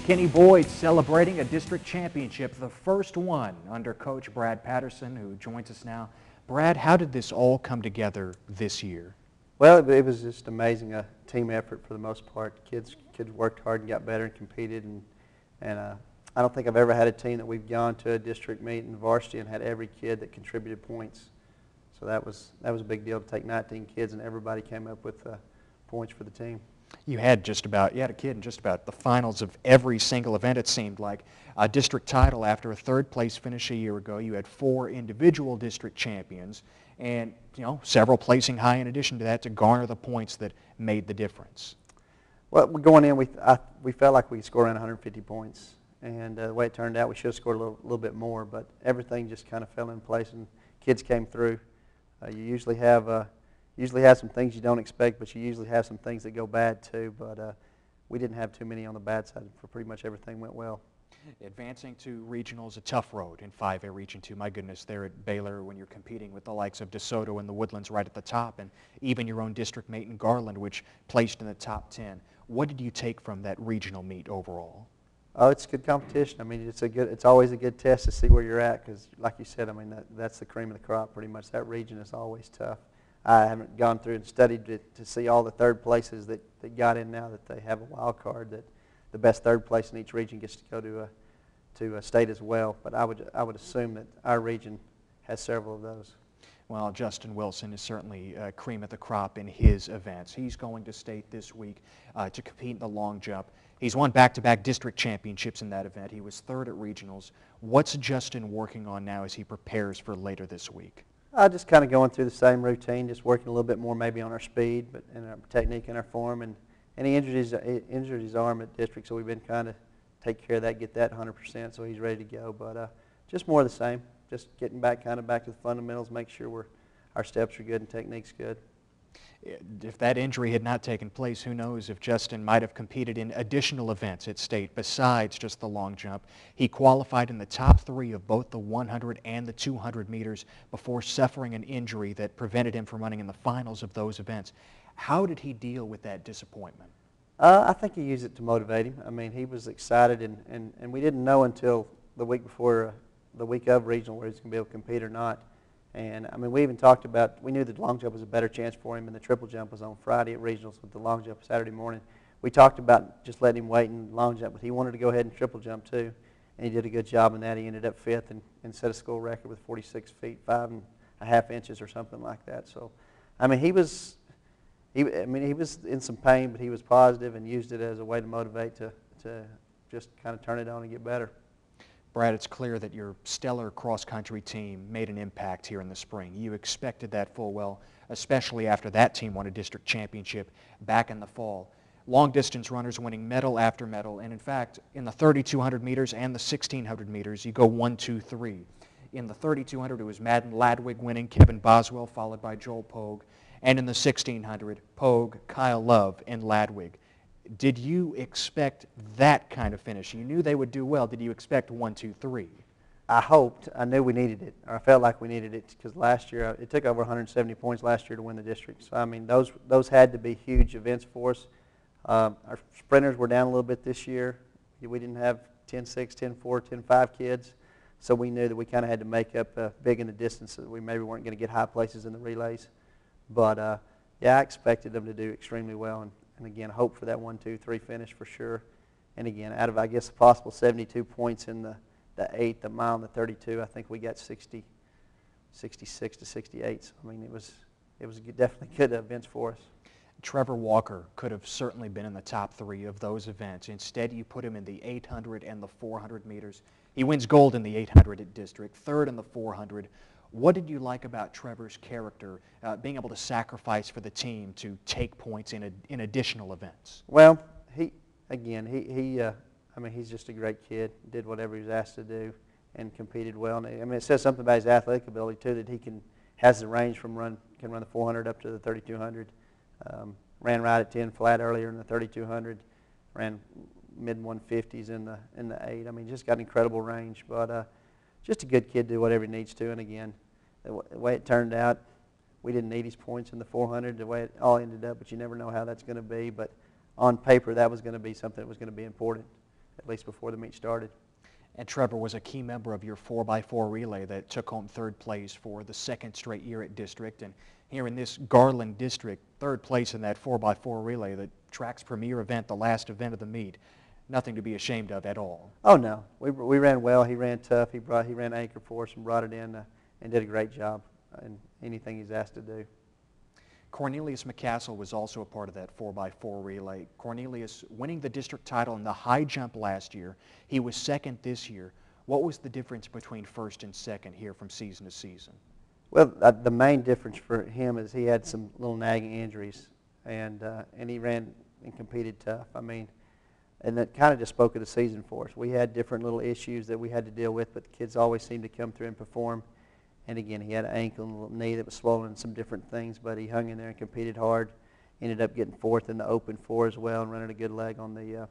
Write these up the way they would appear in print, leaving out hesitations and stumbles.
McKinney Boyd celebrating a district championship, the first one under Coach Brad Patterson, who joins us now. Brad, how did this all come together this year? Well, it was just amazing, a team effort for the most part. Kids worked hard and got better and competed, and I don't think I've ever had a team that we've gone to a district meet in varsity and had every kid that contributed points. So that was a big deal to take 19 kids and everybody came up with points for the team. You had a kid in just about the finals of every single event, it seemed like. A district title after a third place finish a year ago. You had 4 individual district champions and, several placing high in addition to that to garner the points that made the difference. Well, going in, we felt like we could score around 150 points. And the way it turned out, we should have scored a little bit more, but everything just kind of fell in place and kids came through. You usually have some things you don't expect, but you usually have some things that go bad too. But we didn't have too many on the bad side. For pretty much everything went well. Advancing to regional is a tough road in 5A Region 2. My goodness, there at Baylor when you're competing with the likes of DeSoto and the Woodlands right at the top, and even your own district mate in Garland, which placed in the top 10. What did you take from that regional meet overall? Oh, it's good competition. I mean, it's always a good test to see where you're at because, like you said, I mean, that's the cream of the crop pretty much. That region is always tough. I haven't gone through and studied it to see all the third places that got in now that they have a wild card, that the best third place in each region gets to go to a state as well. But I would assume that our region has several of those. Well, Justin Wilson is certainly cream of the crop in his events. He's going to state this week to compete in the long jump. He's won back-to-back district championships in that event. He was 3rd at regionals. What's Justin working on now as he prepares for later this week? Just kind of going through the same routine, just working a little bit more maybe on our speed, but and our technique and our form. And he injured his arm at district, so we've been kind of take care of that, get that 100%, so he's ready to go. But just more of the same, just getting back to the fundamentals, make sure our steps are good and technique's good. If that injury had not taken place, who knows if Justin might have competed in additional events at state besides just the long jump. He qualified in the top 3 of both the 100 and the 200 meters before suffering an injury that prevented him from running in the finals of those events. How did he deal with that disappointment? I think he used it to motivate him. I mean, he was excited, and we didn't know until the week before, the week of regional, where he was going to be able to compete or not. And, I mean, we even talked about, we knew that the long jump was a better chance for him, and the triple jump was on Friday at regionals with the long jump Saturday morning. We talked about just letting him wait in long jump, but he wanted to go ahead and triple jump too, and he did a good job in that. He ended up 5th and set a school record with 46 feet, 5.5 inches or something like that. So, I mean, he was in some pain, but he was positive and used it as a way to motivate to just kind of turn it on and get better. Brad, it's clear that your stellar cross-country team made an impact here in the spring. You expected that full well, especially after that team won a district championship back in the fall. Long-distance runners winning medal after medal, and in fact, in the 3,200 meters and the 1,600 meters, you go 1, 2, 3. In the 3,200, it was Madden Ladwig winning, Kevin Boswell, followed by Joel Pogue. And in the 1,600, Pogue, Kyle Love, and Ladwig. Did you expect that kind of finish? You knew they would do well. Did you expect 1, 2, 3? I hoped. I knew we needed it, or I felt like we needed it, because last year, it took over 170 points last year to win the district. So, I mean, those had to be huge events for us. Our sprinters were down a little bit this year. We didn't have 10-6, 10-4, 10-5 kids, so we knew that we kind of had to make up big in the distance, so that we maybe weren't going to get high places in the relays. But, yeah, I expected them to do extremely well, and again, hope for that 1, 2, 3 finish for sure. And again, out of, I guess, a possible 72 points in the 8, the mile, and the 32, I think we got 60, 66 to 68. So, I mean, it was definitely good events for us. Trevor Walker could have certainly been in the top 3 of those events. Instead, you put him in the 800 and the 400 meters. He wins gold in the 800 at district, 3rd in the 400. What did you like about Trevor's character, being able to sacrifice for the team to take points in additional events? Well, I mean, he's just a great kid. Did whatever he was asked to do and competed well. And, I mean, it says something about his athletic ability too, that he has the range can run the 400 up to the 3,200. Ran right at 10 flat earlier in the 3,200. Ran mid 150s in the 8. I mean, just got incredible range, but. Just a good kid, do whatever he needs to. And again, the way it turned out, we didn't need his points in the 400, the way it all ended up, but you never know how that's going to be. But on paper, that was going to be something that was going to be important. at least before the meet started. And Trevor was a key member of your 4x4 relay that took home third place for the second straight year at district. And here in this Garland district, third place in that 4x4 relay, the track's premier event, the last event of the meet. Nothing to be ashamed of at all. Oh, no. We ran well. He ran tough. He ran anchor for us and brought it in and did a great job in anything he's asked to do. Cornelius McCassell was also a part of that 4x4 relay. Cornelius winning the district title in the high jump last year. He was second this year. What was the difference between first and second here from season to season? Well, the main difference for him is he had some little nagging injuries, and he ran and competed tough. I mean, and that kind of just spoke of the season for us. We had different little issues that we had to deal with, but the kids always seemed to come through and perform. And again, he had an ankle and a little knee that was swollen and some different things, but he hung in there and competed hard. Ended up getting fourth in the open 4 as well and running a good leg on the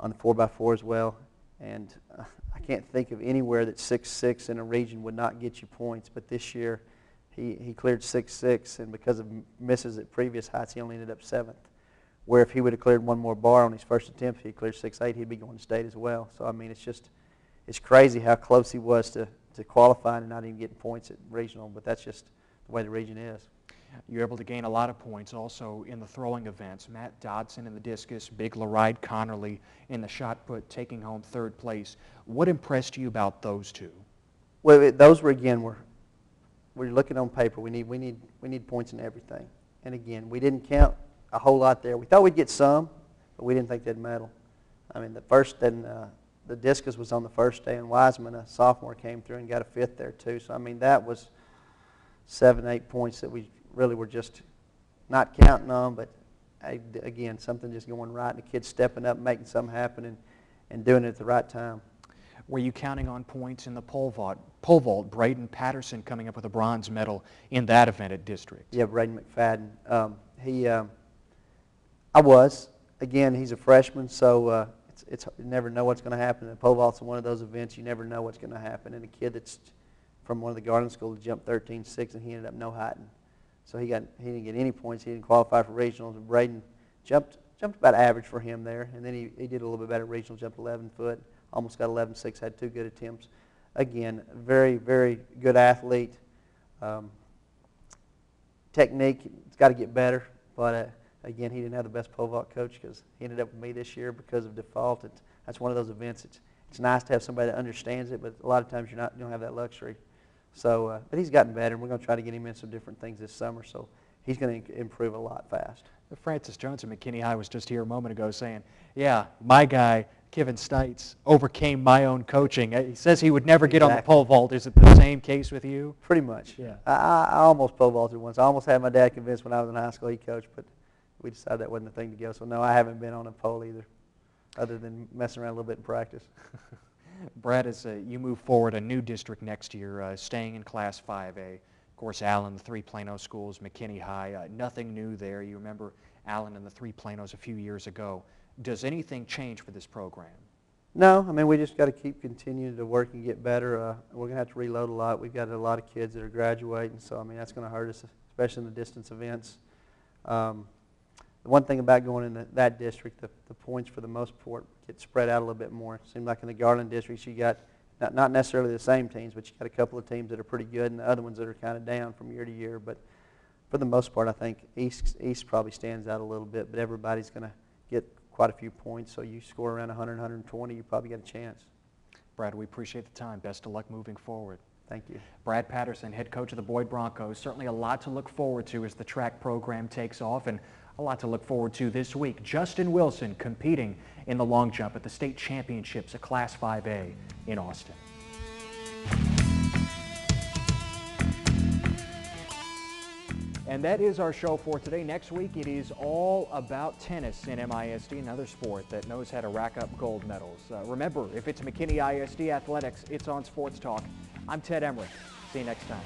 4x4 as well. And I can't think of anywhere that 6'6" in a region would not get you points, but this year he cleared 6'6", and because of misses at previous heights, he only ended up 7th. Where if he would have cleared one more bar on his first attempt, if he cleared 6'8", he'd be going to state as well. So, I mean, it's crazy how close he was to qualifying and not even getting points at regional, but that's just the way the region is. You're able to gain a lot of points also in the throwing events. Matt Dodson in the discus, Big Laride Connerly in the shot put, taking home third place. What impressed you about those two? Well, those were, again, we're looking on paper. We need points in everything. And again, we didn't count a whole lot there. We thought we'd get some, but we didn't think they'd medal. I mean, the discus was on the first day, and Wiseman, a sophomore, came through and got a 5th there too. So, I mean, that was 7, 8 points that we really were just not counting on, but again, something just going right, and the kids stepping up, making something happen, and doing it at the right time. Were you counting on points in the pole vault? Braden Patterson coming up with a bronze medal in that event at district. Yeah, Braden McFadden. I was. Again, he's a freshman, so you never know what's going to happen. And pole vault's one of those events you never know what's going to happen. And a kid that's from one of the Garland schools jumped 13.6, and he ended up no-heighting. So he didn't get any points. He didn't qualify for regionals. And Braden jumped about average for him there. And then he did a little bit better at regional, jumped 11 foot, almost got 11.6, had 2 good attempts. Again, very, very good athlete. Technique, it's got to get better. But again, he didn't have the best pole vault coach because he ended up with me this year because of default. That's one of those events. It's nice to have somebody that understands it, but a lot of times you don't have that luxury. So, but he's gotten better, and we're going to try to get him in some different things this summer. So he's going to improve a lot fast. Francis Jones of McKinney High was just here a moment ago saying, yeah, my guy, Kevin Stites, overcame my own coaching. He says he would never get on the pole vault. Is it the same case with you? Pretty much. Yeah. I almost pole vaulted once. I almost had my dad convinced when I was in high school he coached, but we decided that wasn't the thing to go. So, no, I haven't been on a pole either, other than messing around a little bit in practice. Brad, as you move forward, a new district next year, staying in Class 5A. Of course, Allen, the 3 Plano schools, McKinney High, nothing new there. You remember Allen and the 3 Planos a few years ago. Does anything change for this program? No, I mean, we just got to keep continuing to work and get better. We're going to have to reload a lot. We've got a lot of kids that are graduating, so, I mean, that's going to hurt us, especially in the distance events. The one thing about going in that district, the points for the most part get spread out a little bit more. It seems like in the Garland districts you got not necessarily the same teams, but you got a couple of teams that are pretty good and the other ones that are kind of down from year to year. But for the most part, I think East probably stands out a little bit, but everybody's going to get quite a few points. So you score around 100, 120, you probably got a chance. Brad, we appreciate the time. Best of luck moving forward. Thank you. Brad Patterson, head coach of the Boyd Broncos. Certainly a lot to look forward to as the track program takes off, and a lot to look forward to this week. Justin Wilson competing in the long jump at the state championships at Class 5A in Austin. And that is our show for today. Next week, it is all about tennis in MISD, another sport that knows how to rack up gold medals. Remember, if it's McKinney ISD Athletics, it's on Sports Talk. I'm Ted Emrich. See you next time.